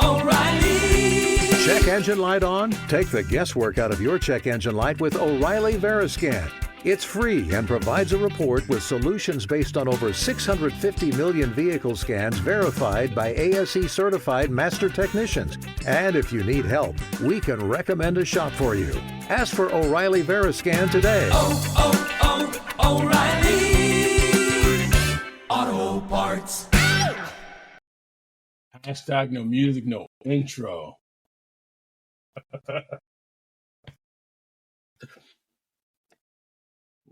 O'Reilly. Check engine light on? Take the guesswork out of your check engine light with O'Reilly Veriscan. It's free and provides a report with solutions based on over 650 million vehicle scans verified by ASE certified master technicians. And if you need help, we can recommend a shop for you. Ask for O'Reilly Veriscan today. O'Reilly Auto Parts. Hashtag no music, no intro.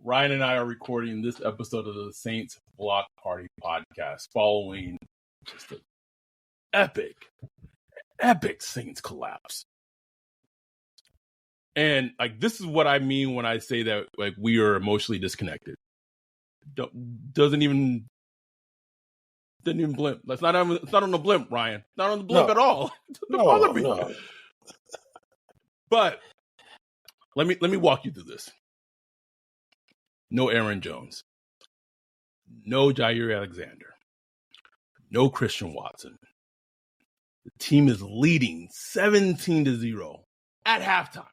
Ryan and I are recording this episode of the Saints Block Party podcast following just an epic Saints collapse. And this is what I mean when I say that we are emotionally disconnected. Doesn't even blimp. It's not on the blimp, Ryan. Not on the blimp at all. No. But let me walk you through this. No Aaron Jones. No Jair Alexander. No Christian Watson. The team is leading 17-0 at halftime.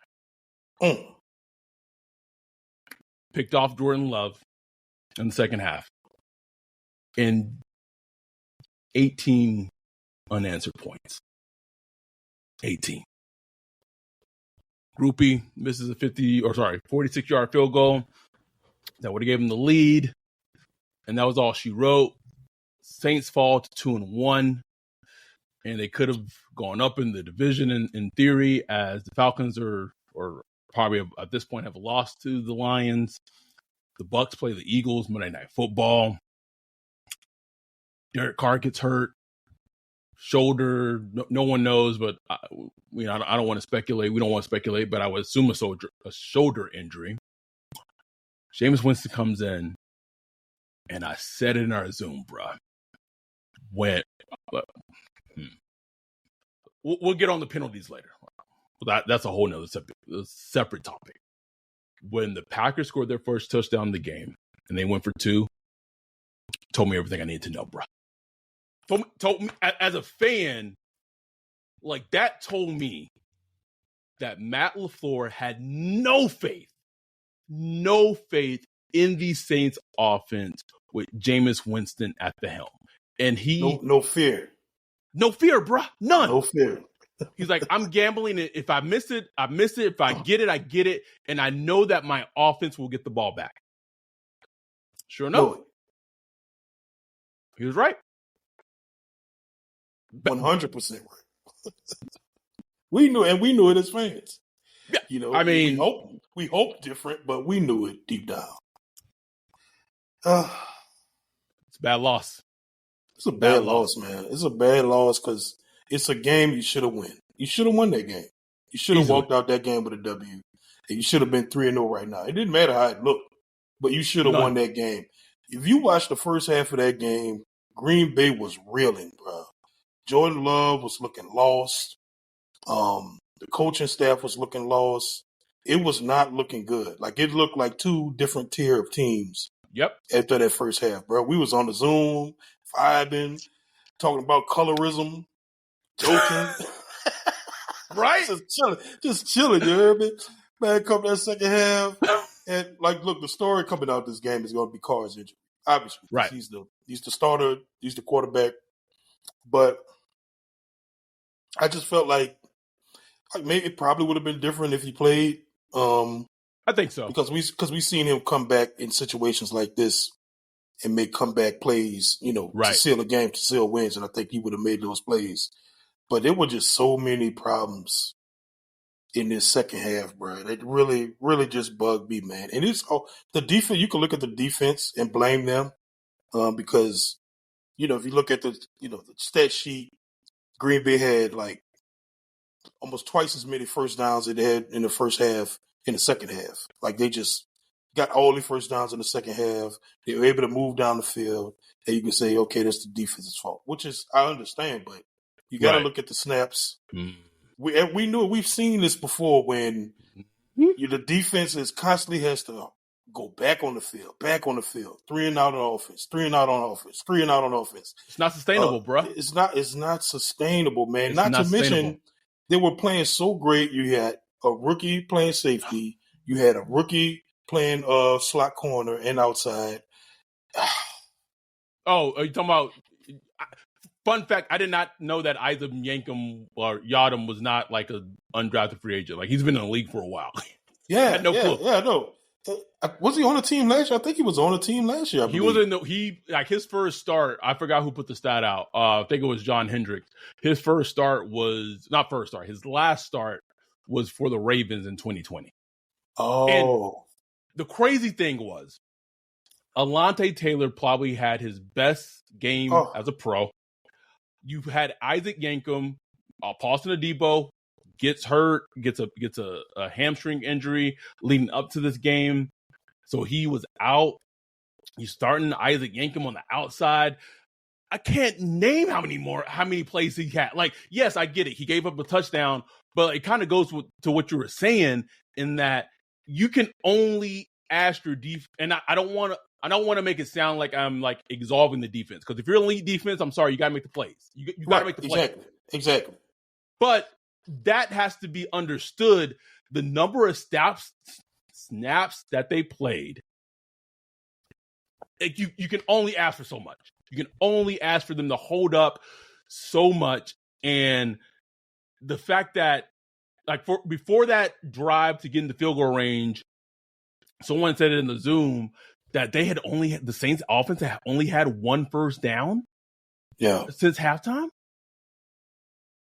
Picked off Jordan Love in the second half. And 18 unanswered points. 18. Groupie misses a 46-yard field goal. That would have given him the lead. And that was all she wrote. Saints fall to 2-1. And they could have gone up in the division in theory, as the Falcons are probably at this point have lost to the Lions. The Bucks play the Eagles Monday Night Football. Derek Carr gets hurt. Shoulder, no one knows, but I don't want to speculate. We don't want to speculate, but I would assume a shoulder injury. Jameis Winston comes in, and I said it in our Zoom, bro. We'll get on the penalties later. That's a whole nother separate topic. When the Packers scored their first touchdown in the game, and they went for two, told me everything I needed to know, bro. Told me as a fan, that told me that Matt LaFleur had no faith in the Saints offense with Jameis Winston at the helm. And no fear. No fear, bro. None. No fear. He's like, I'm gambling. If I miss it, I miss it. If I get it, I get it. And I know that my offense will get the ball back. Sure enough. He was right. 100% right. We knew it as fans. Yeah. I mean, we hope different, but we knew it deep down. It's a bad loss. It's a bad loss, man. It's a bad loss because it's a game you should have won. You should have won that game. You should have walked out that game with a W. And you should have been 3-0 right now. It didn't matter how it looked, but you should have won that game. If you watched the first half of that game, Green Bay was reeling, bro. Jordan Love was looking lost. The coaching staff was looking lost. It was not looking good. It looked like two different tier of teams. Yep. After that first half, bro. We was on the Zoom, vibing, talking about colorism, joking. Right? Just chilling, you heard me? Man, come that second half. And, look, the story coming out of this game is going to be Carr's injury. Obviously. Right. He's the starter. He's the quarterback. But I just felt like maybe it probably would have been different if he played. I think so. Because we seen him come back in situations like this and make comeback plays, to seal a game, to seal wins, and I think he would have made those plays. But there were just so many problems in this second half, bro. It really, really just bugged me, man. And it's the defense. You can look at the defense and blame them because, if you look at the stat sheet, Green Bay had almost twice as many first downs that they had in the first half in the second half. They just got all the first downs in the second half. They were able to move down the field. And you can say, okay, that's the defense's fault, which is, I understand, but you got to look at the snaps. We knew we've seen this before when the defense constantly has to go back on the field, 3 and out on offense, 3 and out on offense, 3 and out on offense. It's not sustainable, bro. It's not sustainable, man. It's not not to mention they were playing so great. You had a rookie playing safety, you had a rookie playing slot corner and outside. Oh, are you talking about? Fun fact: I did not know that Isaac Yankum or Yadam was not like an undrafted free agent. Like he's been in the league for a while. Yeah, I had no clue. Yeah, no. Was he on the team last year? I think he was on the team last year. He was his first start. I forgot who put the stat out. I think it was John Hendricks. His first start was not first start. His last start was for the Ravens in 2020. Oh, and the crazy thing was, Alontae Taylor probably had his best game as a pro. You had Isaac Yankum, Paulson Adebo gets hurt, gets a hamstring injury leading up to this game, so he was out. You're starting Isaac Yankum on the outside. I can't name how many plays he had. Like, yes, I get it. He gave up a touchdown, but it kind of goes to what you were saying in that you can only ask your defense. And I don't want to make it sound like I'm like exalting the defense, because if you're elite defense, I'm sorry, you got to make the plays. You got to make the plays. Exactly. But that has to be understood. The number of snaps that they played, you can only ask for so much. You can only ask for them to hold up so much. And the fact that, like, before that drive to get in the field goal range, someone said it in the Zoom that the Saints offense had only had one first down since halftime.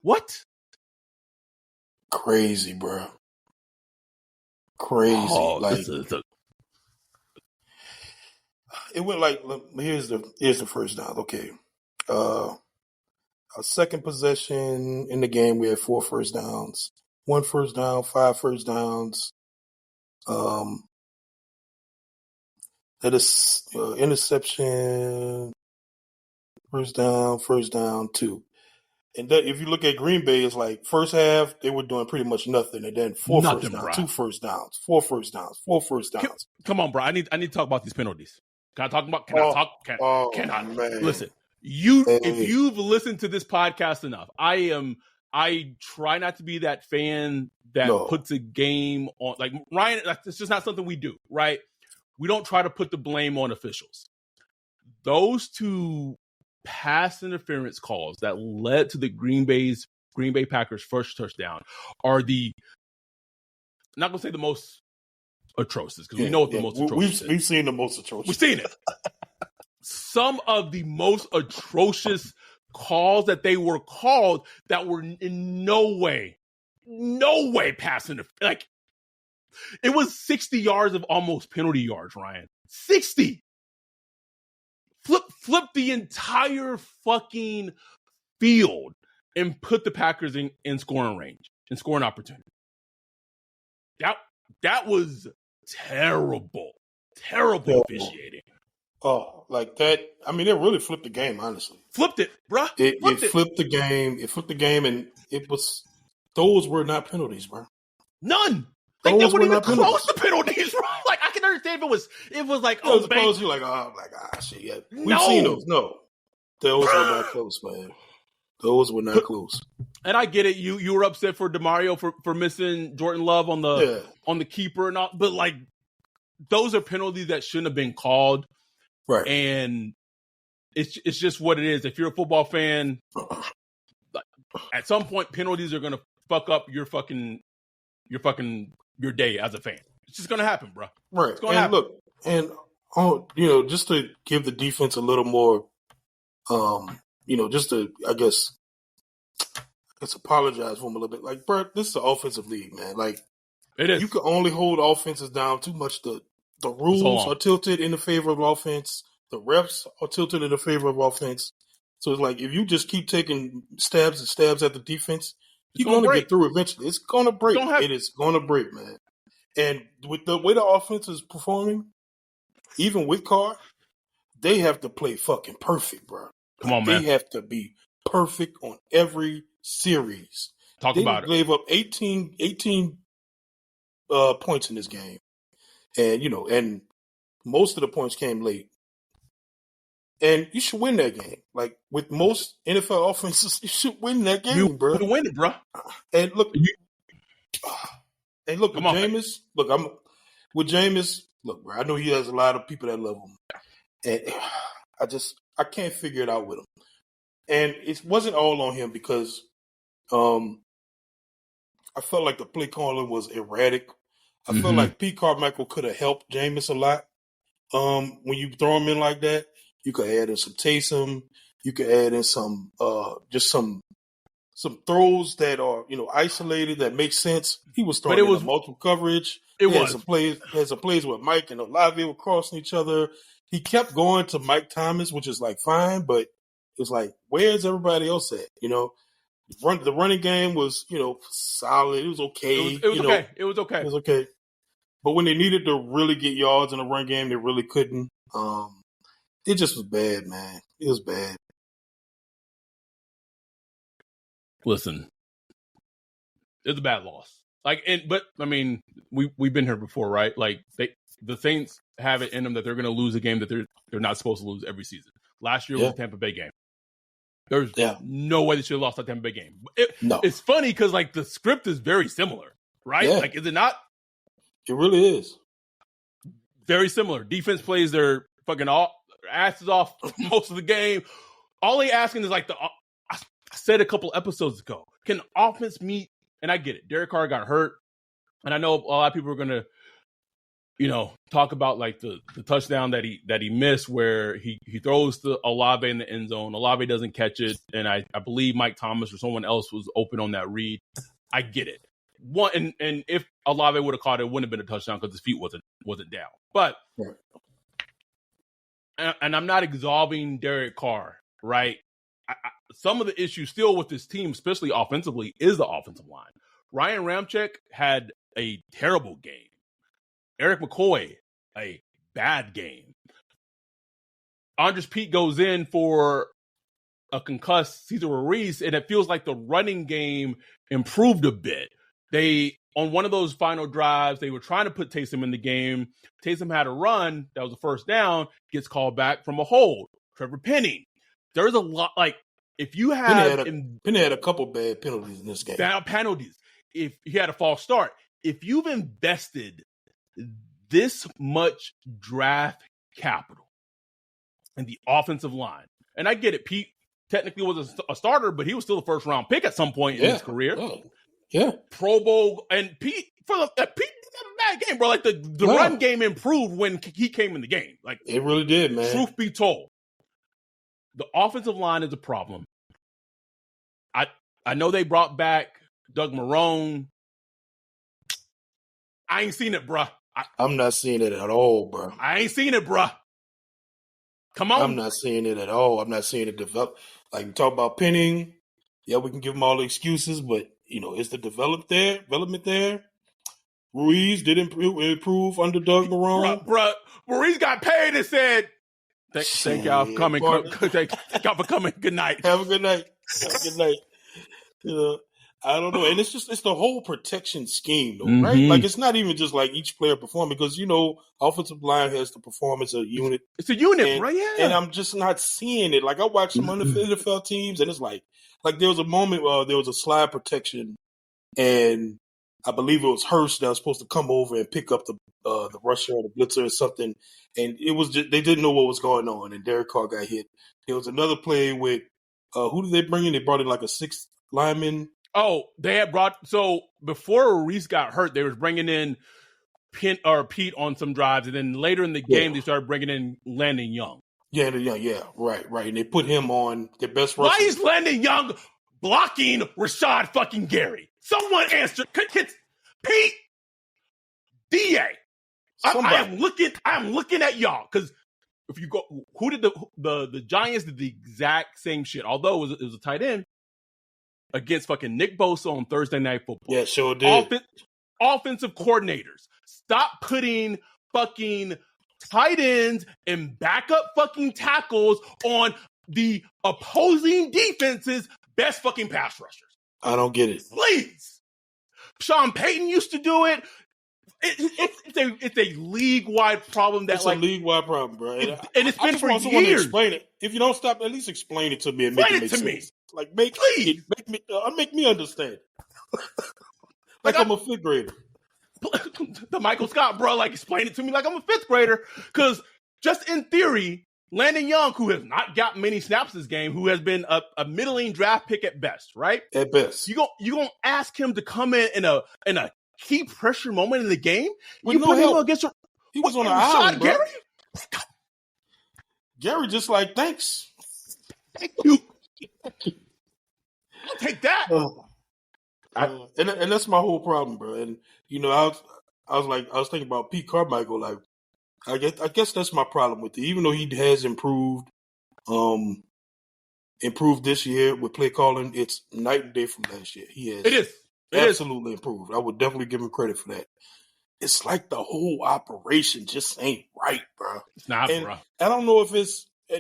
What? Crazy, bro. Crazy. It went like, here's the first down. Okay. Our second possession in the game, we had 4 first downs. 1 first down, 5 first downs. That is interception, first down, 2. And that, if you look at Green Bay, it's like first half, they were doing pretty much nothing. And then 4 first downs, 2 first downs, 4 first downs, 4 first downs. Come on, bro. I need to talk about these penalties. Can I talk about? Man. Listen, if you've listened to this podcast enough, I try not to be that fan that puts a game on, like Ryan. It's just not something we do, right? We don't try to put the blame on officials. Those 2 pass interference calls that led to the Green Bay Packers' first touchdown are I'm not gonna say the most atrocious, because we know what the most atrocious is. We've seen the most atrocious. We've seen it. Some of the most atrocious calls that they were called that were in no way pass interference. Like, it was 60 yards of almost penalty yards, Ryan. 60. Flip the entire fucking field and put the Packers in scoring range, in scoring opportunity. That was terrible officiating. Oh, like that. I mean, it really flipped the game, honestly. Flipped it, bruh. It flipped the game. It flipped the game, and those were not penalties, bro. None. Like, they weren't even close to penalties, bro. Like, I can understand if it was like, oh, suppose you're like, shit, yeah. We've seen those. No. Those were not close, man. Those were not close. And I get it. You were upset for DeMario for missing Jordan Love on the keeper and all, but like, those are penalties that shouldn't have been called. Right. And it's just what it is. If you're a football fan, at some point penalties are gonna fuck up your day as a fan. It's just gonna happen, bro. Right. It's gonna happen. Look, just to give the defense a little more, just to, I guess apologize for them a little bit. Like, bro, this is an offensive league, man. Like, it is. You can only hold offenses down too much. The rules are tilted in the favor of offense. The refs are tilted in the favor of offense. So it's like, if you just keep taking stabs at the defense, you're going to get through eventually. It's going to break. It is going to break, man. And with the way the offense is performing, even with Carr, they have to play fucking perfect, bro. Come on, man. They have to be perfect on every series. Talk about it. They gave up 18 points in this game. And, and most of the points came late. And you should win that game. Like with most NFL offenses, you should win that game, bro. You win it, bro. And look, with Jameis, look, bro. I know he has a lot of people that love him, and I can't figure it out with him. And it wasn't all on him because, I felt like the play calling was erratic. I felt like Pete Carmichael could have helped Jameis a lot. When you throw him in like that. You could add in some Taysom. You could add in some just some throws that are isolated that make sense. He was throwing in multiple coverage. Had some plays where Mike and Olave were crossing each other. He kept going to Mike Thomas, which is like fine, but it was like, where's everybody else at? The running game was solid. It was okay. It was okay. But when they needed to really get yards in the run game, they really couldn't. It just was bad, man. It was bad. Listen, it's a bad loss. But I mean, we've been here before, right? Like the Saints have it in them that they're going to lose a game that they're not supposed to lose every season. Last year was the Tampa Bay game. There's no way they should have lost that Tampa Bay game. It's funny because like the script is very similar, right? Yeah. Like, is it not? It really is. Very similar. Defense plays their fucking asses off most of the game. All they asking is like I said a couple episodes ago, can offense meet? And I get it. Derek Carr got hurt, and I know a lot of people are gonna, talk about like the touchdown that he missed where he throws to Olave in the end zone. Olave doesn't catch it, and I believe Mike Thomas or someone else was open on that read. I get it. And if Olave would have caught it, it wouldn't have been a touchdown because his feet wasn't down. But and I'm not absolving Derek Carr, right? Some of the issues still with this team, especially offensively, is the offensive line. Ryan Ramczyk had a terrible game. Eric McCoy, a bad game. Andres Pete goes in for a concussed Cesar Ruiz, and it feels like the running game improved a bit. On one of those final drives, they were trying to put Taysom in the game. Taysom had a run. That was a first down. Gets called back from a hold. Trevor Penning. There's a lot. Like, if you have... Penny had a couple bad penalties in this game. Bad penalties. If he had a false start. If you've invested this much draft capital in the offensive line, and I get it, Pete technically was a starter, but he was still a first-round pick at some point in his career. Yeah. Pro Bowl, and Pete didn't have a bad game, bro. Like the run game improved when he came in the game. Like, it really did, man. Truth be told, the offensive line is a problem. I know they brought back Doug Marrone. I ain't seen it, bruh. I'm not seeing it at all, bro. I ain't seen it, bruh. Come on. I'm not seeing it at all. I'm not seeing it develop. Like, we talk about Penning. Yeah, we can give them all the excuses, but is the development there? Ruiz did improve under Doug Marrone. Bruh, Ruiz got paid and said, thank y'all for coming. Thank y'all for coming. Good night. Have a good night. I don't know. And it's the whole protection scheme, though, right? Like, it's not even just like each player performing because, offensive line has to perform as a unit. It's a unit, right? Yeah. And I'm just not seeing it. Like, I watched some NFL teams, and it's like there was a moment where there was a slide protection, and I believe it was Hurst that was supposed to come over and pick up the rusher or the blitzer or something, and it was just, they didn't know what was going on, and Derek Carr got hit. There was another play with who did they bring in? They brought in like a sixth lineman. Oh, they had so before Reese got hurt, they was bringing in Pete on some drives, and then later in the game they started bringing in Landon Young. Yeah, right. And they put him on their best rusher. Why is Landon Young blocking Rashad fucking Gary? Someone answer. Pete, DA. I'm looking at y'all because if you go, who did the Giants did the exact same shit? Although it was a tight end against fucking Nick Bosa on Thursday Night Football. Yeah, sure did. Offensive coordinators, stop putting fucking tight ends and backup fucking tackles on the opposing defense's best fucking pass rushers. I don't get it. Please. Sean Payton used to do it. It's a league-wide problem that it's a league-wide problem, bro. And it's been for want someone to years. explain it. If you don't stop, at least explain it to me and Explain make it to sense. me. Like please make me understand. like I'm a fifth grader. The Michael Scott, bro, like explain it to me like I'm a fifth grader. Because just in theory, Landon Young, who has not got many snaps this game, who has been a middling draft pick at best, right? At best, you gonna ask him to come in a key pressure moment in the game? With you no put help. him against he was on the island, bro. Gary? Gary just like thanks. Thank you. I'll take that. And that's my whole problem, bro. And I was thinking about Pete Carmichael. Like, I guess that's my problem with it. Even though he has improved this year with play calling, it's night and day from last year. He has. It is absolutely improved. I would definitely give him credit for that. It's like the whole operation just ain't right, bro. It's not, bro. I don't know if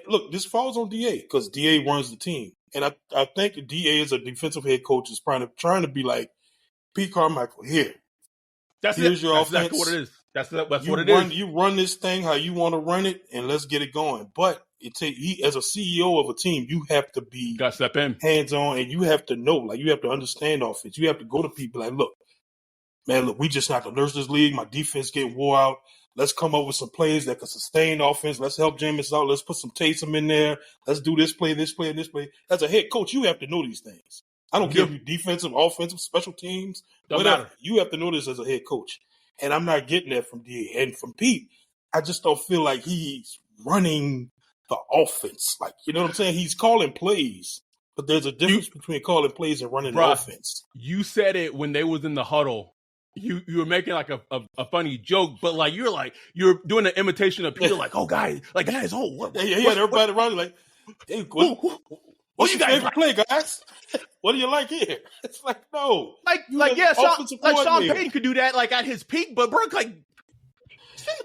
look, this falls on DA because DA runs the team. And I think DA as a defensive head coach is trying to be like, Pete Carmichael, here's your offense. Exactly what it is. That's what it is. You run this thing how you want to run it, and let's get it going. But as a CEO of a team, you have to be step in, hands on, and you have to know, like you have to understand offense. You have to go to people like, look, we just have to nurse this league. My defense getting wore out. Let's come up with some plays that can sustain offense. Let's help Jameis out. Let's put some Taysom in there. Let's do this play, this play, and this play. As a head coach, you have to know these things. I don't care if you defensive, offensive, special teams, whatever. Matter. You have to know this as a head coach. And I'm not getting that from DA. And from Pete, I just don't feel like he's running the offense. Like, you know what I'm saying? He's calling plays. But there's a difference between calling plays and running the offense. You said it when they was in the huddle. You were making like a funny joke, but like you're doing an imitation of Peter, like, oh guys, oh what? Yeah, everybody around like, hey, what's your favorite play, guys? What do you like here? It's like no, Sean Payton could do that like at his peak, but bro, like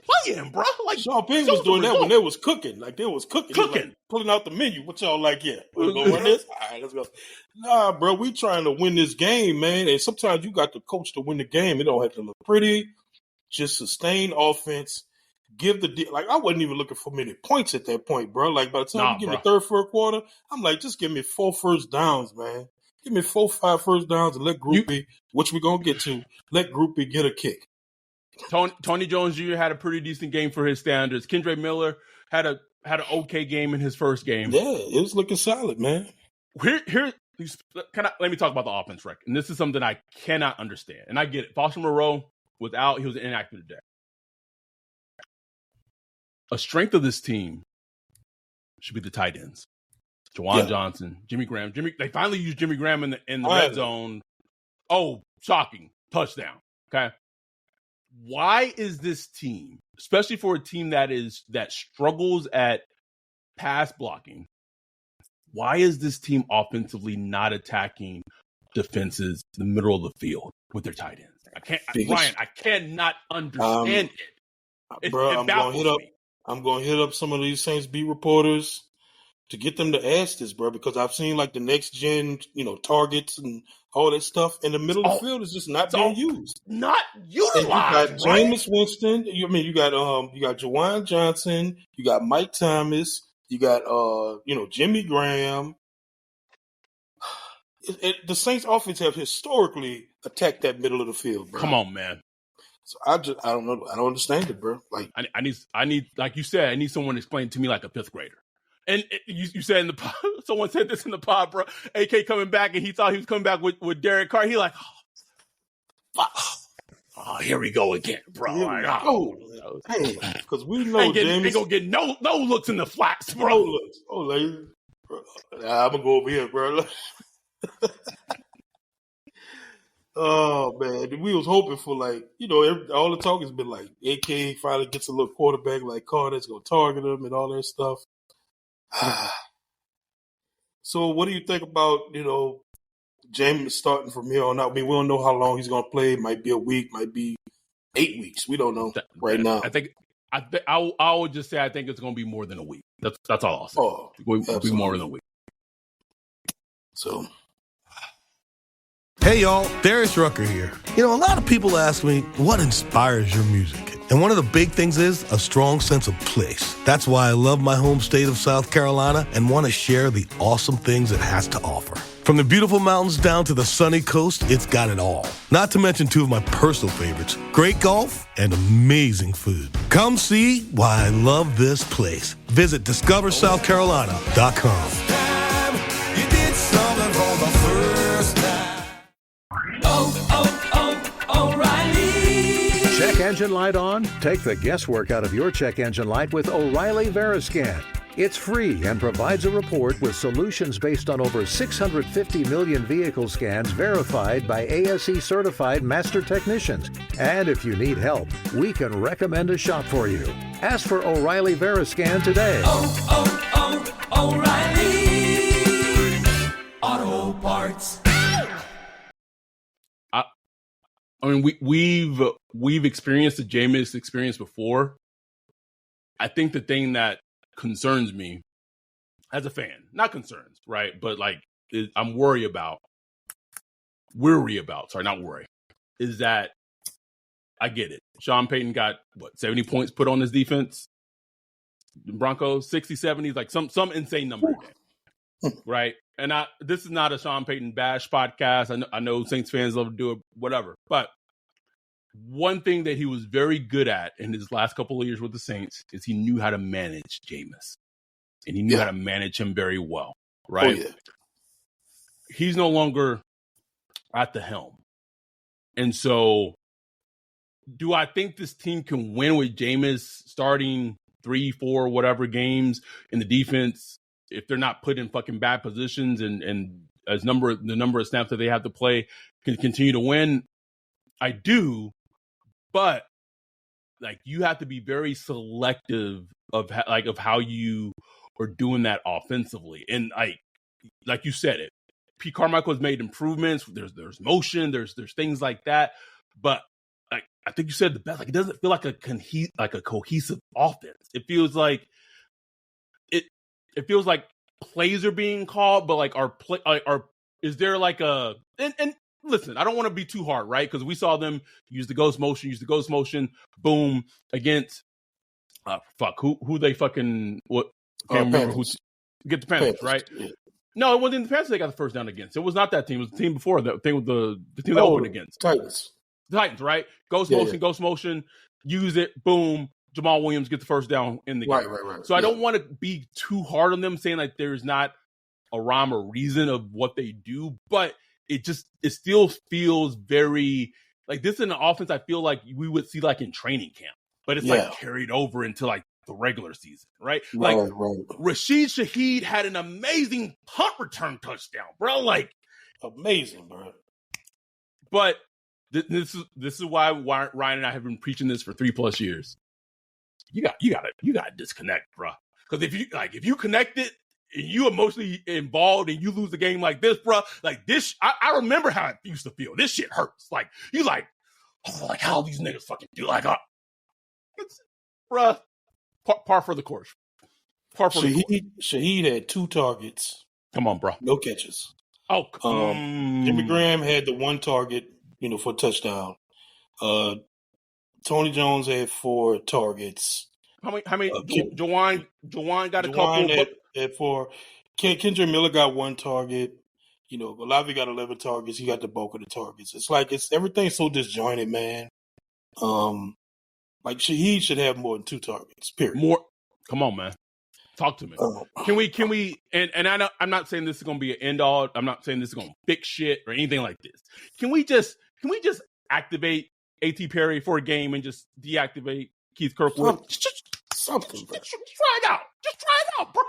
play him, bro. Like Sean Payton was doing that when they was cooking, like they was cooking, like, pulling out the menu. What y'all like here? We're gonna run this. All right, let's go. Nah, bro, we trying to win this game, man. And sometimes you got the coach to win the game. It don't have to look pretty. Just sustain offense. Give like I wasn't even looking for many points at that point, bro. Like by the time we get in the third, fourth quarter, I'm like, just give me 4 first downs, man. Give me 4, 5 first downs and let Group B, which we're gonna get to, let Group B get a kick. Tony Jones Jr. had a pretty decent game for his standards. Kendre Miller had an okay game in his first game. Yeah, it was looking solid, man. Let me talk about the offense, Rick. And this is something I cannot understand. And I get it. Foster Moreau was out. He was inactive today. A strength of this team should be the tight ends. Juwan Johnson, Jimmy Graham. They finally used Jimmy Graham in the red zone. Oh, shocking. Touchdown. Okay. Why is this team, especially for a team that struggles at pass blocking, why is this team offensively not attacking defenses in the middle of the field with their tight ends? Ryan, I cannot understand it. Bro, I'm going to hit up some of these Saints beat reporters to get them to ask this, bro, because I've seen like the next gen, targets and all that stuff in the middle of the field is just not being used. Not utilized. And you got Jameis Winston. You got Juwan Johnson. You got Mike Thomas. You got Jimmy Graham. The Saints offense have historically attacked that middle of the field, bro. Come on, man. So I don't know. I don't understand it, bro. Like I need, like you said, I need someone to explain it to me like a fifth grader. And you said in the pod, someone said this in the pod, bro. AK coming back, and he thought he was coming back with Derek Carr. He like, oh, here we go again, bro. Because we know James ain't gonna get no looks in the flats, bro. No looks. I'm gonna go over here, bro. Oh man, we was hoping for all the talk has been like AK finally gets a little quarterback like Carr that's gonna target him and all that stuff. So what do you think about James starting from here on out? I mean, we don't know how long he's gonna play. It might be a week, might be 8 weeks. We don't know now. I would just say I think it's gonna be more than a week. That's all I'll say. Oh, it'll be more than a week. So Hey y'all, Darius Rucker here. You know, a lot of people ask me, what inspires your music? And one of the big things is a strong sense of place. That's why I love my home state of South Carolina and want to share the awesome things it has to offer. From the beautiful mountains down to the sunny coast, it's got it all. Not to mention two of my personal favorites, great golf and amazing food. Come see why I love this place. Visit discoversouthcarolina.com. Check engine light on? Take the guesswork out of your check engine light with O'Reilly Veriscan. It's free and provides a report with solutions based on over 650 million vehicle scans verified by ASE certified master technicians. And if you need help, we can recommend a shop for you. Ask for O'Reilly Veriscan today. O'Reilly Auto Parts. I mean, we've experienced the Jameis experience before. I think the thing that concerns me as a fan, not concerns, right? But I'm worried about, is that I get it. Sean Payton got 70 points put on his defense. The Broncos 60, 70, like some insane number today. Right. And this is not a Sean Payton bash podcast. I know Saints fans love to do it, whatever. But one thing that he was very good at in his last couple of years with the Saints is he knew how to manage Jameis. And he knew how to manage him very well. Right. Oh, yeah. He's no longer at the helm. And so do I think this team can win with Jameis starting 3, 4, whatever games in the defense if they're not put in fucking bad positions and the number of snaps that they have to play can continue to win? I do, but you have to be very selective of how you are doing that offensively. And like you said it, Pete Carmichael has made improvements. There's motion, there's things like that, but I think you said the best. It doesn't feel like a cohesive offense. It feels like plays are being called, but is there and listen, I don't want to be too hard, right? Because we saw them use the ghost motion, boom, against who they fucking what can't remember who get the Panthers, right? Yeah. No, it wasn't the Panthers they got the first down against. It was not that team. It was the team before that thing with the team that opened against. Titans, right? Ghost motion, use it, boom. Jamal Williams get the first down in the game. Right. So I don't want to be too hard on them saying there's not a rhyme or reason of what they do, but it still feels very this is an offense I feel like we would see in training camp, but it's carried over into the regular season, right? Right. Rashid Shaheed had an amazing punt return touchdown, bro. Amazing, bro. But this is why Ryan and I have been preaching this for 3+ years. You gotta disconnect, bro. Because if you connect it and you emotionally involved and you lose the game like this, bro, this, I remember how it used to feel. This shit hurts. How these niggas fucking do it's, bro, par for the course. Shaheed had 2 targets. Come on, bro. No catches. Oh, Jimmy Graham had the 1 target, for a touchdown. Tony Jones had 4 targets. How many? Jawan got a couple. Had 4. Kendra Miller got 1 target. Olavi got 11 targets. He got the bulk of the targets. It's everything's so disjointed, man. Shaheed should have more than 2 targets. Period. More. Come on, man. Talk to me. Can we? And I know I'm not saying this is going to be an end all. I'm not saying this is going to fix shit or anything like this. Can we just activate A.T. Perry for a game and just deactivate Keith Kirkwood? Something, bro. Just try it out. Just try it out, bro.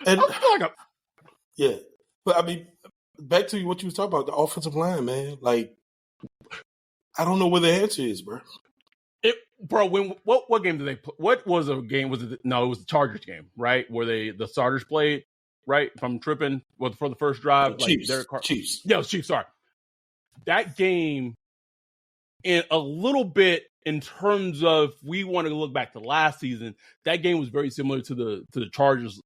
And yeah, but I mean, back to what you was talking about, the offensive line, man. I don't know where the answer is, bro. What game did they play? What was a game? It was the Chargers game, right? Where the starters played, right? If I'm tripping, for the first drive, Chiefs. Chiefs. Yeah, it was Chiefs. Sorry, that game, in a little bit in terms of we want to look back to last season. That game was very similar to the Chargers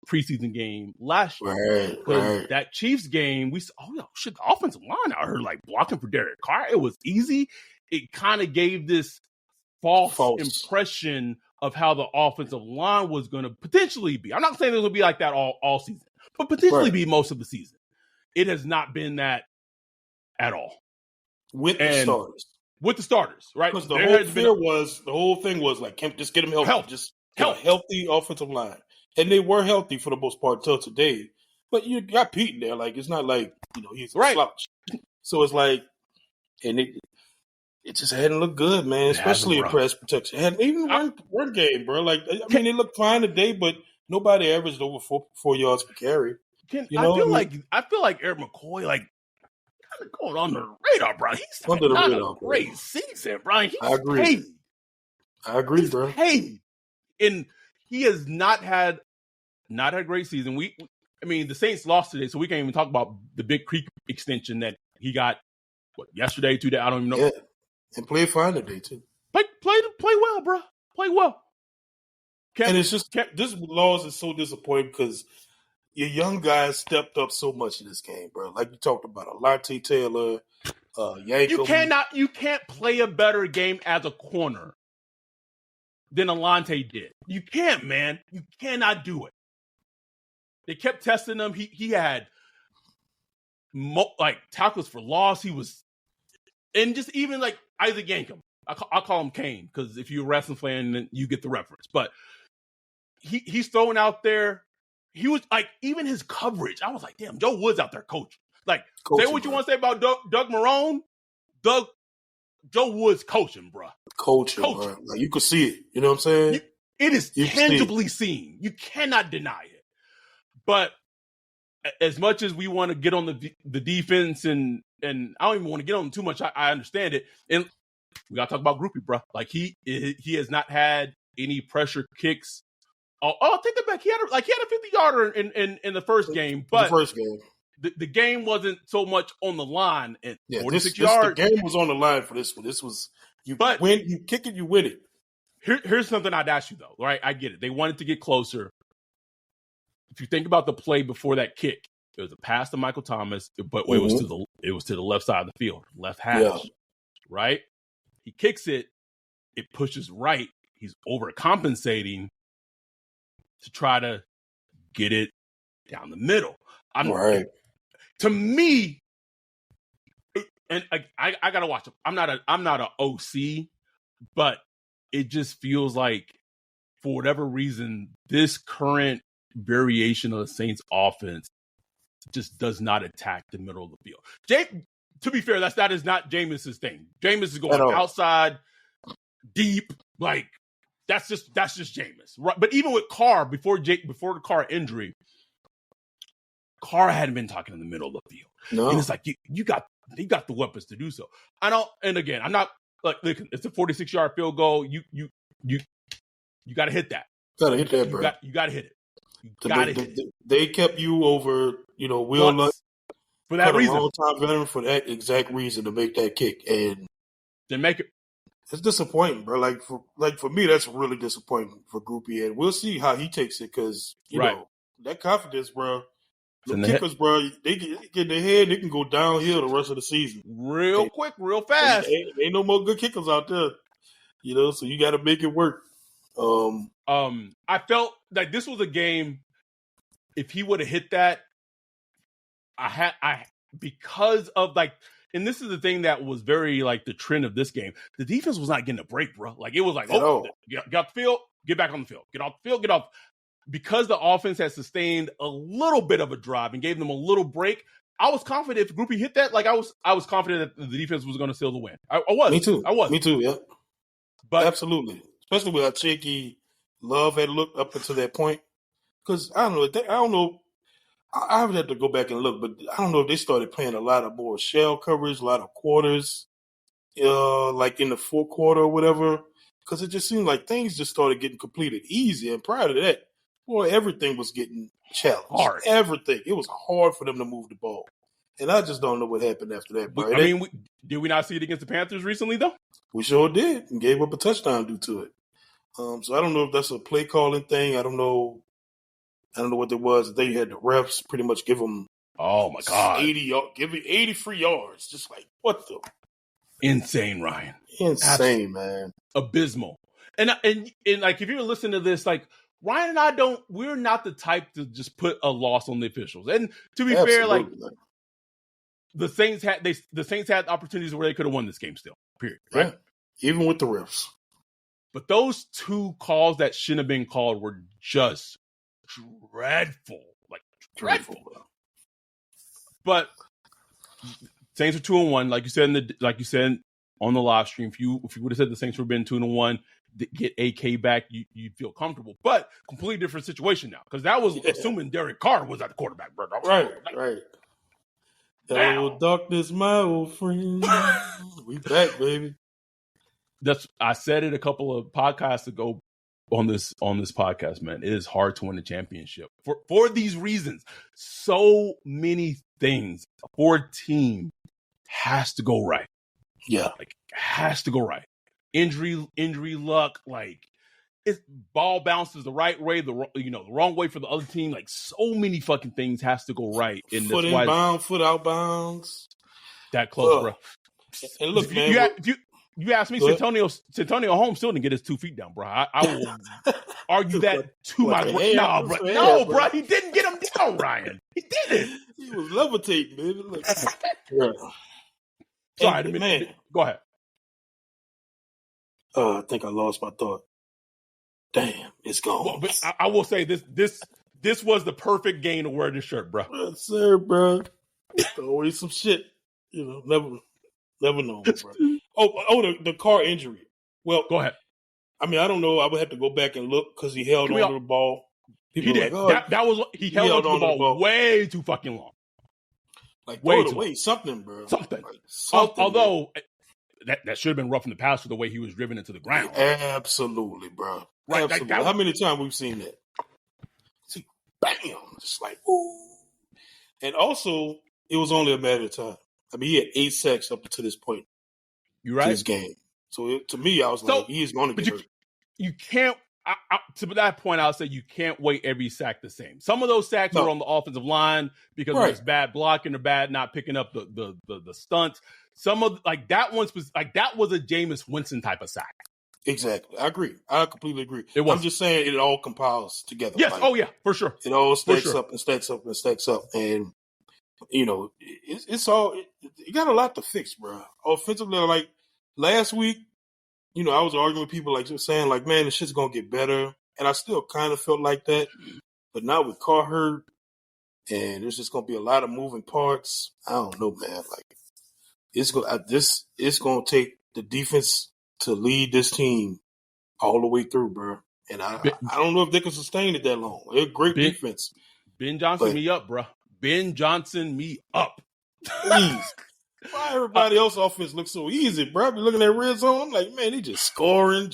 preseason game last year. Right, right. That Chiefs game, the offensive line out here like blocking for Derek Carr. It was easy. It kind of gave this false impression of how the offensive line was going to potentially be. I'm not saying it will be like that all season, but potentially be most of the season. It has not been that at all. With the starters, right? Because the whole thing was like, just get them healthy. Just get a healthy offensive line. And they were healthy for the most part until today. But you got Pete in there. Like, it's not like, he's a slouch. So it's like, and it just hadn't looked good, man, especially in press protection. And even run game, bro. Like, they looked fine today, but nobody averaged over 4 yards per carry. I feel like Eric McCoy, like, kind of going on the radar, bro. He's under the radar, a great season, bro. He's paid. I agree, bro. Paid. And he has not had a great season. The Saints lost today, so we can't even talk about the Big Creek extension that he got yesterday, 2 days. I don't even know. Yeah, and played fine today too. Play well, bro. Play well. And it's just this loss is so disappointing because your young guys stepped up so much in this game, bro. Like you talked about, Alante Taylor, Yankum. You can't play a better game as a corner than Alante did. You can't, man. You cannot do it. They kept testing him. He had tackles for loss. He was, and just even like Isaac Yankum. I call him Kane because if you're a wrestling fan, then you get the reference. But he's throwing out there. He was like, even his coverage. I was like, damn, Joe Woods out there coaching. Like, say what you want to say about Doug Marrone. Joe Woods coaching, bro. Coaching. Bro. Like, you could see it. You know what I'm saying? It is tangibly seen. You cannot deny it. But as much as we want to get on the defense, and I don't even want to get on too much, I understand it. And we got to talk about Groupie, bro. Like, he has not had any pressure kicks. Oh, take that back. He had a 50-yarder in the first game, but the game wasn't so much on the line. And 46 yards. The game was on the line for this one. This was you kick it, you win it. Here's something I'd ask you though. Right, I get it. They wanted to get closer. If you think about the play before that kick, it was a pass to Michael Thomas, but it was to the left side of the field, left hash. Right, he kicks it. It pushes right. He's overcompensating to try to get it down the middle. To me, and I gotta watch it. I'm not an OC, but it just feels like for whatever reason, this current variation of the Saints offense just does not attack the middle of the field. To be fair, that is not Jameis's thing. Jameis is going outside, deep, like that's just Jameis. Right? But even with Carr, before the Carr injury, Carr hadn't been talking in the middle of the field. No. And it's like you got the weapons to do so. And again, I'm not like, look, it's a 46-yard field goal. You got to hit that. Got to hit that, bro. You got to hit it. They kept you over, Will Lutz for that reason. A long-time veteran for that exact reason to make that kick, and then make it. It's disappointing, bro. Like for me, that's really disappointing for Groupie, and we'll see how he takes it because you know that confidence, bro. The kickers, bro, they get in their head, they can go downhill the rest of the season. Real quick, real fast. Ain't no more good kickers out there, so you got to make it work. I felt like this was a game, if he would have hit that, because of like, and this is the thing that was very like the trend of this game, the defense was not getting a break, bro. Like it was like, get off the field, get back on the field, get off the field, get off. Because the offense had sustained a little bit of a drive and gave them a little break, I was confident if Groupie hit that, like I was confident that the defense was going to seal the win. I was. Me too. I was. Me too. Yeah. But absolutely, especially with how shaky Love had looked up until that point. Because I don't know. I would have to go back and look, but I don't know if they started playing a lot of more shell coverage, a lot of quarters, like in the fourth quarter or whatever. Because it just seemed like things just started getting completed easy. And prior to that, boy, everything was getting challenged. Hard. Everything. It was hard for them to move the ball. And I just don't know what happened after that. Bro. Did we not see it against the Panthers recently, though? We sure did, and gave up a touchdown due to it. So I don't know if that's a play calling thing. I don't know. I don't know what it was. They had the refs pretty much give them. Oh my God! 80 free yards. Just like what the insane, Ryan. Insane, man. Abysmal. And like if you're listening to this, like Ryan and I we're not the type to just put a loss on the officials. And to be fair, like the Saints had opportunities where they could have won this game still. Period. Right? Yeah. Even with the refs. But those two calls that shouldn't have been called were just dreadful. Like dreadful. But Saints are 2-1, like you said on the live stream. If you would have said the Saints were been 2-1, get AK back, you'd feel comfortable. But completely different situation now because that was assuming Derek Carr was at the quarterback. Bro. Right. Hello, darkness, my old friend. We back, baby. I said it a couple of podcasts ago on this podcast, man. It is hard to win a championship for these reasons. So many things for a team has to go right. Yeah, like has to go right. Injury luck, like it's ball bounces the right way, the wrong way for the other team. Like so many fucking things has to go right. And foot inbound, foot outbounds. That close, bro. And look, man, you asked me, Santonio Holmes still didn't get his 2 feet down, bro. I will argue that to my bro. He didn't get him down, Ryan. He didn't. He was levitating, baby. Look. Sorry, man. Go ahead. I think I lost my thought. Damn, it's gone. Well, but I will say this was the perfect game to wear this shirt, bro. Yes, sir, bro. Always some shit. Never known, bro. The Carr injury. Well, go ahead. I mean, I don't know. I would have to go back and look because he held on to the ball. He did. Like, he held on to the ball way too fucking long. Like, throw it away. Something, bro. Something. Although, that should have been rough in the past for the way he was driven into the ground. Absolutely, bro. Right. Absolutely. How many times we've seen that? See, bam. Just like, ooh. And also, it was only a matter of time. I mean, he had 8 sacks up to this point. You're right. This game. So to me, I was like, he is going to get hurt. You can't. To that point, I'll say you can't weight every sack the same. Some of those sacks were on the offensive line because it was bad blocking or bad not picking up the stunts. Some of that one's was that was a Jameis Winston type of sack. Exactly, I agree. I completely agree. I'm just saying it all compiles together. Yes, for sure. It all stacks up and stacks up and stacks up, and it's all. You got a lot to fix, bro. Offensively, like last week. I was arguing with people just saying man, this shit's going to get better. And I still kind of felt like that. But now with Carr hurt, and there's just going to be a lot of moving parts. I don't know, man. It's going to take the defense to lead this team all the way through, bro. And I don't know if they can sustain it that long. They're a great defense. Ben Johnson me up, bro. Ben Johnson me up. Please. Why everybody else offense looks so easy, bro? I be looking at red zone. I'm like, man, he just scoring,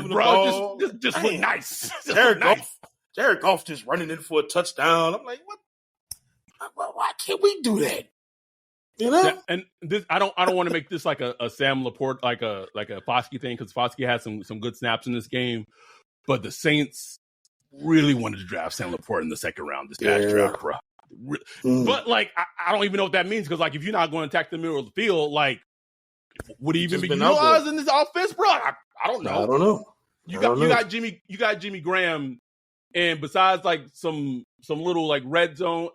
bro. Just look nice. Jared Goff just running in for a touchdown. I'm like, what? Why can't we do that? And this, I don't want to make this like a Sam Laporte, like a Foskey thing, because Foskey had some good snaps in this game, but the Saints really wanted to draft Sam Laporte in the second round this past draft, bro. But I don't even know what that means because if you're not going to attack the middle of the field, would he even be utilized in this offense, bro? I don't know. I don't know. You got Jimmy Graham, and besides some little red zone,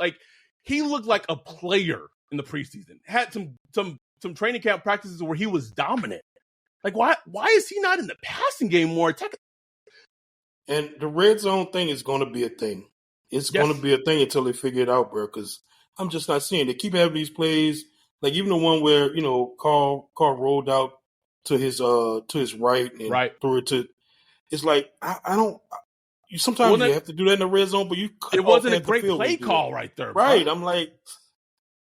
he looked like a player in the preseason. Had some training camp practices where he was dominant. Why is he not in the passing game more? And the red zone thing is going to be a thing. It's going to be a thing until they figure it out, bro, because I'm just not seeing. They keep having these plays, even the one where, Carr rolled out to his right and threw it to – it's I don't – sometimes you have to do that in the red zone, but it wasn't a great play call right there, bro. Right. I'm like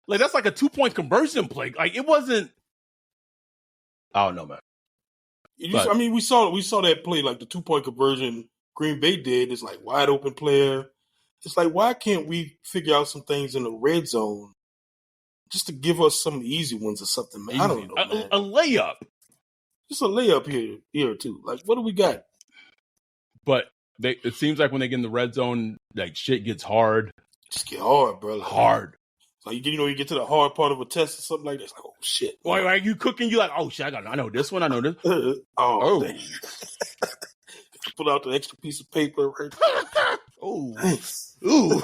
that's like a 2-point conversion play. It wasn't – I don't know, man. I mean, we saw that play, the 2-point conversion Green Bay did. It's wide open player. It's why can't we figure out some things in the red zone just to give us some easy ones or something, man? I don't know, man. A layup. Just a layup here too. What do we got? But it seems like when they get in the red zone, like shit gets hard. Just get hard, bro. Like, hard. Like you get to the hard part of a test or something like that. It's like, oh shit. Why are you cooking? You like, oh shit, I know this one. I know this. oh. Pull out the extra piece of paper. Right? Oh. Thanks. Ooh.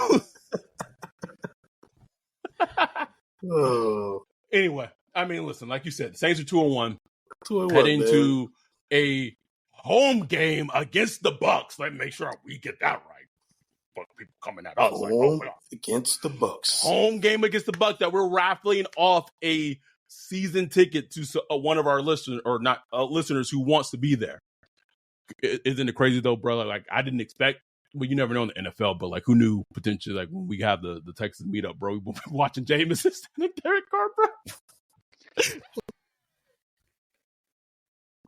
Oh. Anyway, I mean, listen, like you said, the Saints are 2-1. 2-1, head into a home game against the Bucks. Let me make sure we get that right. But people coming at us home like, oh, against the Bucks. Home game against the Bucks that we're raffling off a season ticket to one of our listeners, or not listeners who wants to be there. Isn't it crazy though, brother? Like I didn't expect. Well, you never know in the NFL, but like who knew potentially like when we have the Texas meetup, bro, we've been watching Jameis and Derek Carr, bro.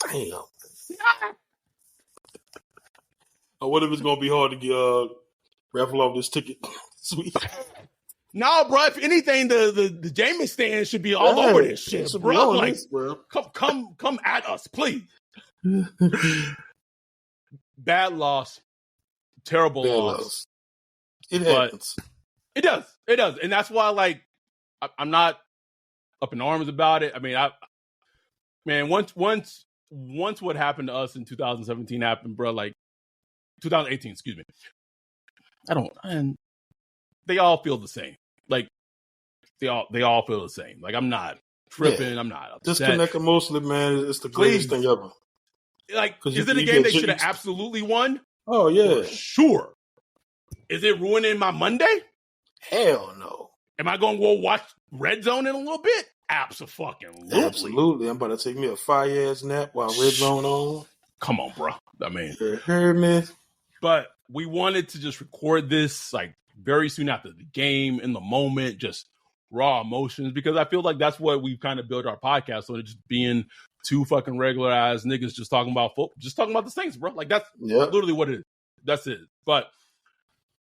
Damn. I wonder if it's gonna be hard to get raffle off this ticket. Sweet. No, bro. If anything, the Jameis stand should be all over this shit, bro. Like, bro. Come at us, please. Bad loss, terrible loss. It happens. It does, and that's why, like, I'm not up in arms about it. I mean, once what happened to us in 2017 happened, bro, like 2018, excuse me. And they all feel the same. Like they all feel the same. Like I'm not tripping. Yeah. I'm not upset. Disconnect emotionally, man. It's the greatest thing ever. Like, is it a game they should have absolutely won? Oh yeah, for sure. Is it ruining my Monday? Hell no. Am I going to go watch Red Zone in a little bit? Absolutely. Absolutely. I'm about to take me a fire-ass nap while Red Zone on. Come on, bro. I mean, man. But we wanted to just record this like very soon after the game, in the moment, just raw emotions, because I feel like that's what we've kind of built our podcast on, just being two fucking regular ass niggas just talking about football, just talking about the Saints, bro. Like that's literally what it is. That's it. But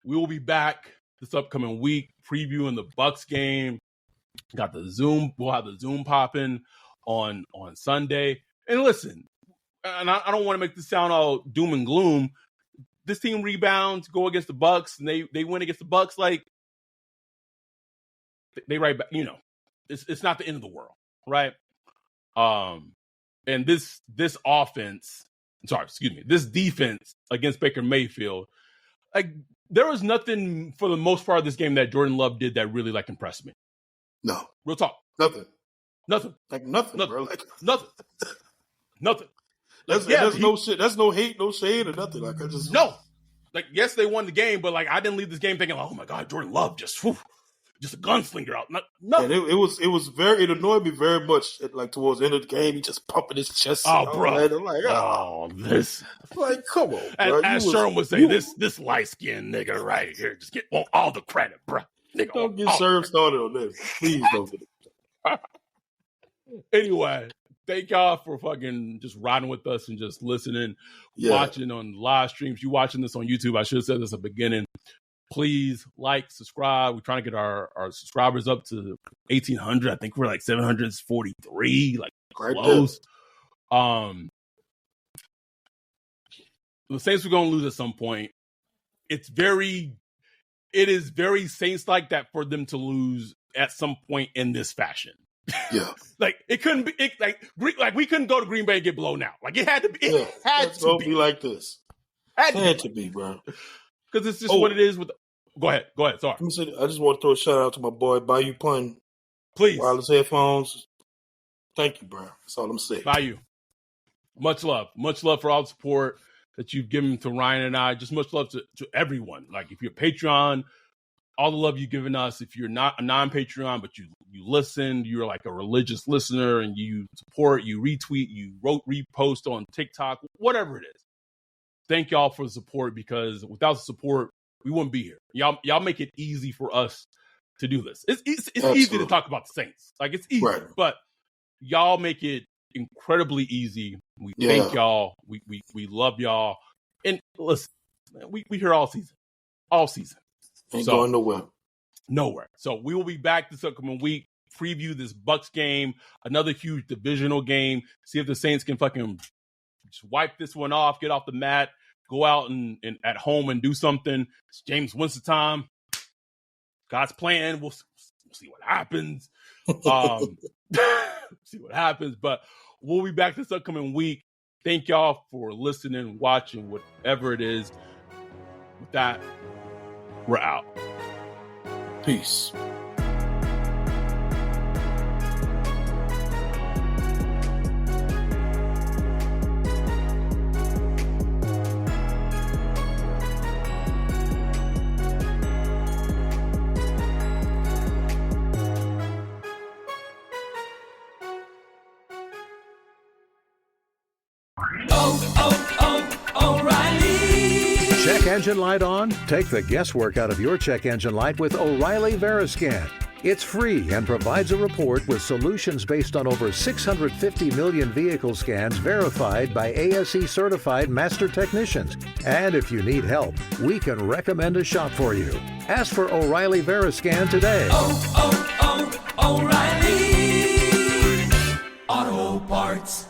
we will be back this upcoming week previewing the Bucks game. Got the Zoom. We'll have the Zoom popping on Sunday. And listen, and I don't want to make this sound all doom and gloom. This team rebounds, go against the Bucks, and they win against the Bucks. Like they right back. You know, it's not the end of the world, right? And this offense, this defense against Baker Mayfield, like there was nothing for the most part of this game that Jordan Love did that really like impressed me. No, real talk. Nothing. Like nothing, bro. Like nothing. That's no shit. That's no hate, no shade, or nothing. Like I just Like yes, they won the game, but like I didn't leave this game thinking, like, oh my god, Jordan Love just a gunslinger out. And it annoyed me very much. Like towards the end of the game, he just pumping his chest. Oh, bro. I'm like, this. Like, come on, bro. As Sherm would say, this light skinned nigga right here just get all the credit, bro. Nigga, don't get Sherm started on this. Please don't get it. Anyway, thank y'all for fucking just riding with us and just listening, watching on live streams. You watching this on YouTube, I should have said this at the beginning. Please like, subscribe. We're trying to get our subscribers up to 1,800. I think we're like 743, like close. The Saints are going to lose at some point. It is very Saints-like that for them to lose at some point in this fashion. Yeah. Like it couldn't be like we couldn't go to Green Bay and get blown out. Like it had to be. It had to be like this. Had to be, bro. Because it's just what it is. Go ahead. Sorry. I just want to throw a shout out to my boy Bayou Pun. Please. Wireless headphones. Thank you, bro. That's all I'm saying. Bayou. Much love for all the support that you've given to Ryan and I. Just much love to everyone. Like if you're Patreon, all the love you've given us. If you're not a non-Patreon, but you listen, you're like a religious listener and you support, you retweet, you repost on TikTok, whatever it is. Thank y'all for the support, because without the support, we wouldn't be here. Y'all make it easy for us to do this. It's easy to talk about the Saints. Like it's easy, but y'all make it incredibly easy. We thank y'all. We love y'all. And listen, we here all season. Ain't going nowhere. So we will be back this upcoming week, preview this Bucks game, another huge divisional game, see if the Saints can fucking just wipe this one off, get off the mat, go out and at home and do something. It's James Winston time. God's plan. We'll see what happens. See what happens. But we'll be back this upcoming week. Thank y'all for listening, watching, whatever it is. With that, we're out. Peace. O'Reilly. Check engine light on? Take the guesswork out of your check engine light with O'Reilly Veriscan. It's free and provides a report with solutions based on over 650 million vehicle scans verified by ASE certified master technicians. And if you need help, we can recommend a shop for you. Ask for O'Reilly Veriscan today. O'Reilly Auto Parts.